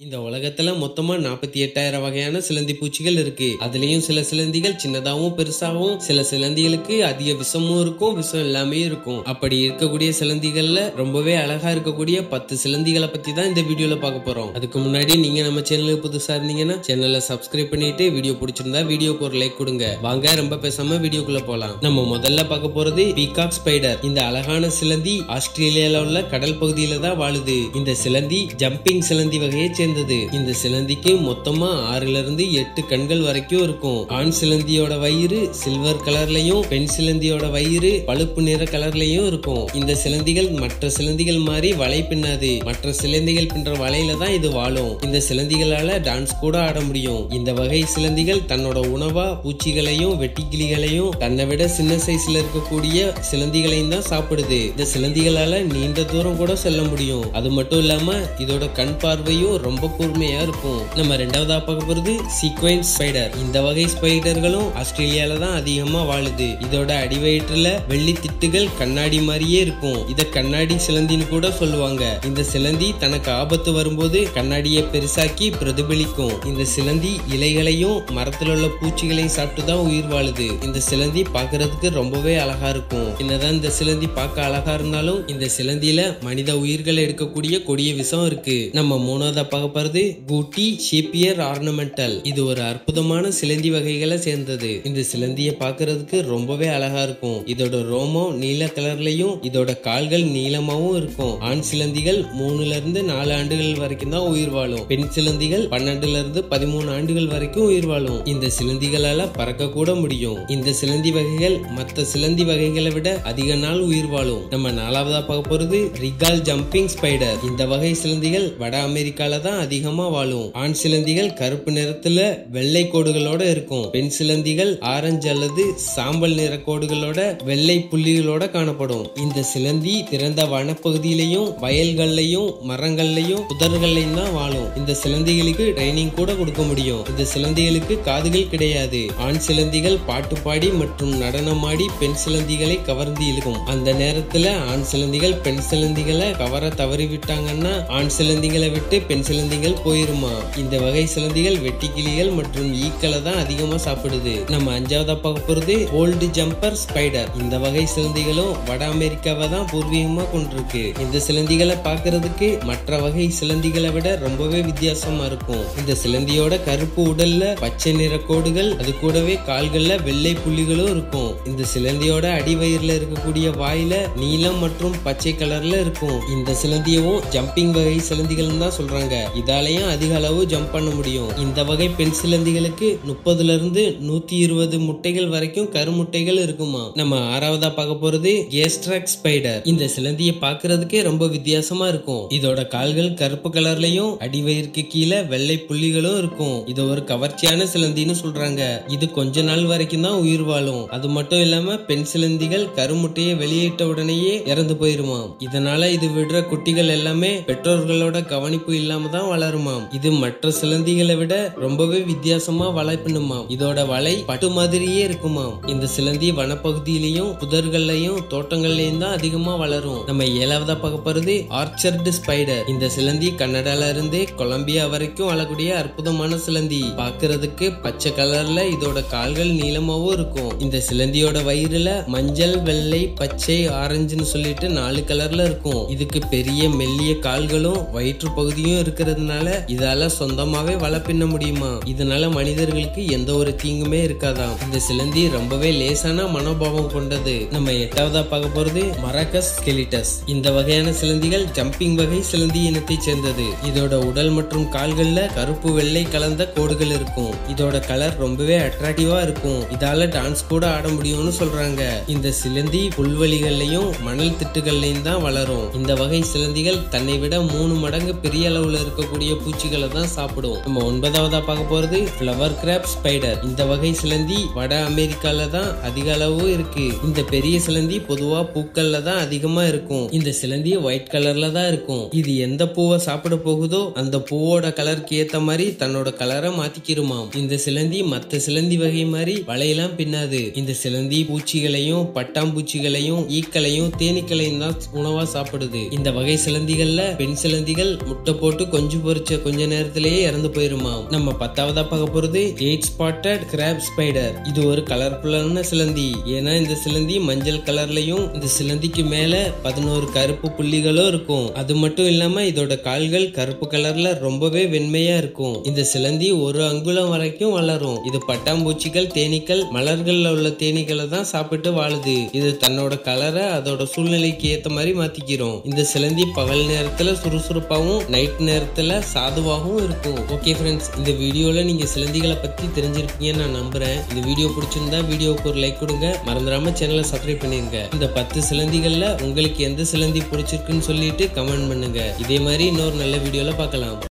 இந்த உலகத்துல மொத்தமா 48,000 வகையான சிலந்தி பூச்சிகள் இருக்கு. அதுலயும் சில சிலந்திகள் சின்னதாவும் பெருசாவும், சில சிலந்திகளுக்கு அதிக விஷமும் இருக்கும், விஷம் எல்லாமே இருக்கும். அப்படி இருக்கக்கூடிய சிலந்திகள்ல ரொம்பவே அழகா இருக்கக்கூடிய 10 சிலந்திகளை பத்தி தான் இந்த வீடியோல பார்க்க போறோம். அதுக்கு முன்னாடி நீங்க நம்ம சேனலுக்கு புதுசா இருந்தீங்கன்னா சேனலை சப்ஸ்கிரைப் பண்ணிட்டு வீடியோ பிடிச்சிருந்தா வீடியோக்கு ஒரு லைக் கொடுங்க. வாங்க ரொம்ப பேசாம வீடியோக்குள்ள போலாம். நம்ம முதல்ல பார்க்க போறது பீகாக் ஸ்பைடர். இந்த அழகான சிலந்தி ஆஸ்திரேலியால உள்ள கடல் பகுதியில தான் வாழுது. இந்த சிலந்தி ஜம்பிங் சிலந்தி வகையை சேர்ந்தது. இந்த சிலந்திக்கு மொத்தமா 6 இருந்து 8 கண்கள் வரைக்கும் இருக்கும். ஆண் சிலந்தியோட வயிறு சில்வர் கலர்லயும், பெண் சிலந்தியோட வயிறு பழுப்பு நிற கலர்லயும் இருக்கும். இந்த சிலந்திகள் மற்ற சிலந்திகள் மாதிரி வலை பின்னாது. மற்ற சிலந்திகள் பின்ற வலையில தான் இது வாழும். இந்த சிலந்திகளால டான்ஸ் கூட ஆட முடியும். இந்த வகை சிலந்திகள் தன்னோட உணவா பூச்சிகளையும் வெட்டிக்கிளிகளையும் தன்னை விட சின்ன சைஸ்ல இருக்கக்கூடிய சிலந்திகளையும் தான் சாப்பிடுது. இந்த சிலந்திகளால நீண்ட தூரம் கூட செல்ல முடியும். அது மட்டும் இல்லாம இதோட கண் பார்வையும் ரொம்ப கூர்மையா இருக்கும். நம்ம ரெண்டாவதா பார்க்க போறது சீக்வென்ஸ் ஸ்பைடர். இந்த வகை ஸ்பைடர்களும் ஆஸ்திரேலியால தான் அதிகமா வாழுது. இதோட அடிவயிற்றுல வெள்ளி திட்டுகள் கண்ணாடி மாதிரியே இருக்கும். இத கண்ணாடி சிலந்தின்னு கூட சொல்லுவாங்க. இந்த சிலந்தி தனக்கு ஆபத்து வரும்போது கண்ணாடியை பெருசாக்கி பிரதிபலிக்கும். இந்த சிலந்தி இலைகளையும் மரத்துல உள்ள பூச்சிகளையும் சாப்பிட்டு தான் உயிர் வாழுது. இந்த சிலந்தி பார்க்கிறதுக்கு ரொம்பவே அழகா இருக்கும். என்னதான் இந்த சிலந்தி பார்க்க அழகா இருந்தாலும் இந்த சிலந்தியில மனித உயிர்களை எடுக்கக்கூடிய கொடிய விஷம் இருக்கு. நம்ம மூணாவதா பார்க்க போறது கூட்டி ஷேப்பியர் ஆர்னமெண்டல். இது ஒரு அற்புதமான சிலந்தி வகைகளை சேர்ந்தது. இந்த சிலந்தியை பார்க்கிறதுக்கு ரொம்பவே அழகா இருக்கும். இதோட ரோமம் நீல கலர்லயும் இதோட கால்கள் நீளமாவும் இருக்கும். ஆண் சிலந்திகள் 3 இருந்து 4 ஆண்டுகள் வரைக்கும் தான் உயிர் வாழும். பெண் சிலந்திகள் 12 இருந்து 13 ஆண்டுகள் வரைக்கும் உயிர் வாழும். இந்த சிலந்திகளால பறக்க கூட முடியும். இந்த சிலந்தி வகைகள் மற்ற சிலந்தி வகைகளை விட அதிக நாள் உயிர் வாழும். நம்ம நாலாவதா பார்க்க போறது ரிகால் ஜம்பிங் ஸ்பைடர். இந்த வகை சிலந்திகள் வட அமெரிக்கால தான் அதிகமா வாழும். ஆண் சிலந்திகள் கருப்பு நிறத்துல வெள்ளை கோடுகளோட இருக்கும். பெண் சிலந்திகள் ஆரஞ்சு அல்லது சாம்பல் நிற கோடுகளோட வெள்ளை புள்ளிகளோட காணப்படும். இந்த சிலந்தி திறந்த வனப்பகுதியிலையும் வயல்கள்லயும் மரங்கள்லயும் புதர்கள்லயும் தான் வாழும். இந்த சிலந்திகளுக்கு ட்ரைனிங் கூட கொடுக்க முடியும். இந்த சிலந்திகளுக்கு காதுகள் கிடையாது. ஆண் சிலந்திகள் பாட்டு பாடி மற்றும் நடனமாடி பெண் சிலந்திகளை கவர்ந்து இழுக்கும். அந்த நேரத்துல ஆண் சிலந்திகள் பெண் சிலந்திகளை கவர தவறிவிட்டாங்கன்னா ஆண் சிலந்திகளை விட்டு பெண் சிலந்திகள் போயிருமா. இந்த வகை சிலந்திகள் வெட்டிக்கிளிகள் மற்றும் ஈக்களை தான் அதிகமா சாப்பிடுது. நம்ம அஞ்சாவதா பார்க்க போறது ஓல்டு ஜம்பர் ஸ்பைடர். இந்த வகை சிலந்திகளும் வட அமெரிக்காவை தான் பூர்வீகமா கொண்டிருக்கு. இந்த சிலந்திகளை பார்க்கிறதுக்கு மற்ற வகை சிலந்திகளை விட ரொம்பவே வித்தியாசமா இருக்கும். இந்த சிலந்தியோட கருப்பு உடல்ல பச்சை நிற கோடுகள், அது கூடவே கால்கள்ல வெள்ளை புள்ளிகளும் இருக்கும். இந்த சிலந்தியோட அடிவயிறுல இருக்கக்கூடிய வாயில நீலம் மற்றும் பச்சை கலர்ல இருக்கும். இந்த சிலந்தியவும் ஜம்பிங் வகை சிலந்திகள் தான் சொல்றாங்க. இதாலையும் அதிக அளவு ஜம்ப் பண்ண முடியும். இந்த வகை பெண் சிலந்திகளுக்கு 30 இருந்து 120 முட்டைகள் வரைக்கும் கருமுட்டைகள் இருக்குமா. நம்ம ஆறாவதா பார்க்க போறது கேஸ்ட்ராக் ஸ்பைடர். இந்த சிலந்தியை பார்க்கிறதுக்கே ரொம்ப வித்தியாசமா இருக்கும். இதோட கால்கள் கருப்பு கலர்லயும் அடிவயிற்கு கீழே வெள்ளை புள்ளிகளும் இருக்கும். இது ஒரு கவர்ச்சியான சிலந்தின்னு சொல்றாங்க. இது கொஞ்ச நாள் வரைக்கும் தான் உயிர் வாழும். அது மட்டும் இல்லாம பெண் சிலந்திகள் கருமுட்டையை வெளியிட்ட உடனேயே இறந்து போயிருமா. இதனால இது விடுற குட்டிகள் எல்லாமே பெற்றோர்களோட கவனிப்பு இல்லாம தான் வளருமாம். இது மற்ற சிலந்திகளை விட ரொம்பவே வித்தியாசமா வலை பண்ணுமாம். இதோட வலை பட்டு மாதிரியே இருக்குமாம். இந்த சிலந்தி வனப்பகுதியிலையும் புதர்கள்லயும் தோட்டங்கள்லயும் தான் அதிகமா வளரும். நம்ம ஏழாவதா பார்க்க போறது ஆர்ச்சர்டு ஸ்பைடர். இந்த சிலந்தி கனடால இருந்து கொலம்பியா வரைக்கும் வாழக்கூடிய அற்புதமான சிலந்தி. பார்க்கிறதுக்கு பச்சை கலர்ல இதோட கால்கள் நீளமாவும் இருக்கும். இந்த சிலந்தியோட வயிறுல மஞ்சள், வெள்ளை, பச்சை, ஆரஞ்சுன்னு சொல்லிட்டு 4 கலர்ல இருக்கும். இதுக்கு பெரிய மெல்லிய கால்களும் வயிற்று பகுதியும் இருக்கிறதுனால இதால சொந்தமாவே வலை பின்ன முடியுமா. இதனால மனிதர்களுக்கு எந்த ஒரு தீங்குமே இருக்காதாம். இந்த சிலந்தி ரொம்பவே லேசான மனோபாவம் கொண்டது. நம்ம எட்டாவதா பார்க்க போறது மரகஸ் ஸ்கெலிட்டஸ். இந்த வகையான சிலந்திகள் ஜம்பிங் வகை சிலந்தி இனத்தை சேர்ந்தது. இதோட உடல் மற்றும் கால்கள்ல கருப்பு வெள்ளை கலந்த கோடுகள் இருக்கும். இதோட கலர் ரொம்பவே அட்ராக்டிவா இருக்கும். இதால டான்ஸ் கூட ஆட முடியும்னு சொல்றாங்க. இந்த சிலந்தி புல்வெளிகள்லயும் மணல் திட்டுகள்லயும் தான் வளரும். இந்த வகை சிலந்திகள் தன்னை விட 3 மடங்கு பெரிய அளவுல இருக்கக்கூடிய பூச்சிகளை தான் சாப்பிடும். நம்ம 9வதா பார்க்க போறது ஃப்ளவர் கிராப் ஸ்பைடர். இந்த வகை சிலந்தி வட அமெரிக்கால தான் அதிக அளவு இருக்கு. இந்த பெரிய சிலந்தி பொதுவா பூக்கள்ல தான் அதிகமா இருக்கும். இந்த சிலந்தி ஒயிட் கலர்ல தான் இருக்கும். இது எந்த பூவை சாப்பிட போகுதோ அந்த பூவோட கலருக்கு ஏத்த மாதிரி தன்னோட கலரை மாத்திக்கிருமாம். இந்த சிலந்தி மத்த சிலந்தி வகை மாதிரி வலையெல்லாம் பின்னாது. இந்த சிலந்தி பூச்சிகளையும் பட்டாம்பூச்சிகளையும் ஈக்களையும் தேனீக்களையும் தான் உணவா சாப்பிடுது. இந்த வகை சிலந்திகள்ல பெண் சிலந்திகள் முட்டை போட்டு கொஞ்சம் பொறிச்ச கொஞ்ச நேரத்திலேயே இறந்து போயிருமாம். நம்ம 10வதா பார்க்க போறது 8 spotted crab spider. இது ஒரு கலர்ஃபுல்லான சிலந்தி. ஏன்னா இந்த சிலந்தி மஞ்சள் கலர்லயும் இந்த சிலந்திக்கு மேல 11 கருப்பு புள்ளிகளும் இருக்கும். அது மட்டும் இல்லாம இதோட கால்கள் கருப்பு கலர்ல ரொம்பவே வெண்மையா இருக்கும். இந்த சிலந்தி 1 அங்குலம் வரைக்கும் வளரும். இது பட்டாம்பூச்சிகள் தேனீக்கள் மலர்கள்ல உள்ள தேனீக்களை தான் சாப்பிட்டு வாழுது. இது தன்னோட கலரை அதோட சூழ்நிலைக்கு ஏத்த மாதிரி மாத்திக்கிறோம். இந்த சிலந்தி பகல் நேரத்துல சுறுசுறுப்பாகவும் நைட் நேரத்துல சாதுவாகவும் இருக்கும். ஓகே ஃப்ரெண்ட்ஸ், இந்த வீடியோல நீங்க சிலந்திகளை பத்தி தெரிஞ்சிருப்பீங்கன்னு நான் நம்புறேன். இந்த வீடியோ பிடிச்சிருந்தா வீடியோக்கு ஒரு லைக் கொடுங்க. மறந்துடாம சேனலை சப்ஸ்கிரைப் பண்ணிருங்க. இந்த 10 சிலந்திகள்ல உங்களுக்கு எந்த சிலந்தி பிடிச்சிருக்குன்னு சொல்லிட்டு கமெண்ட் பண்ணுங்க. இதே மாதிரி இன்னொரு நல்ல வீடியோல பார்க்கலாம்.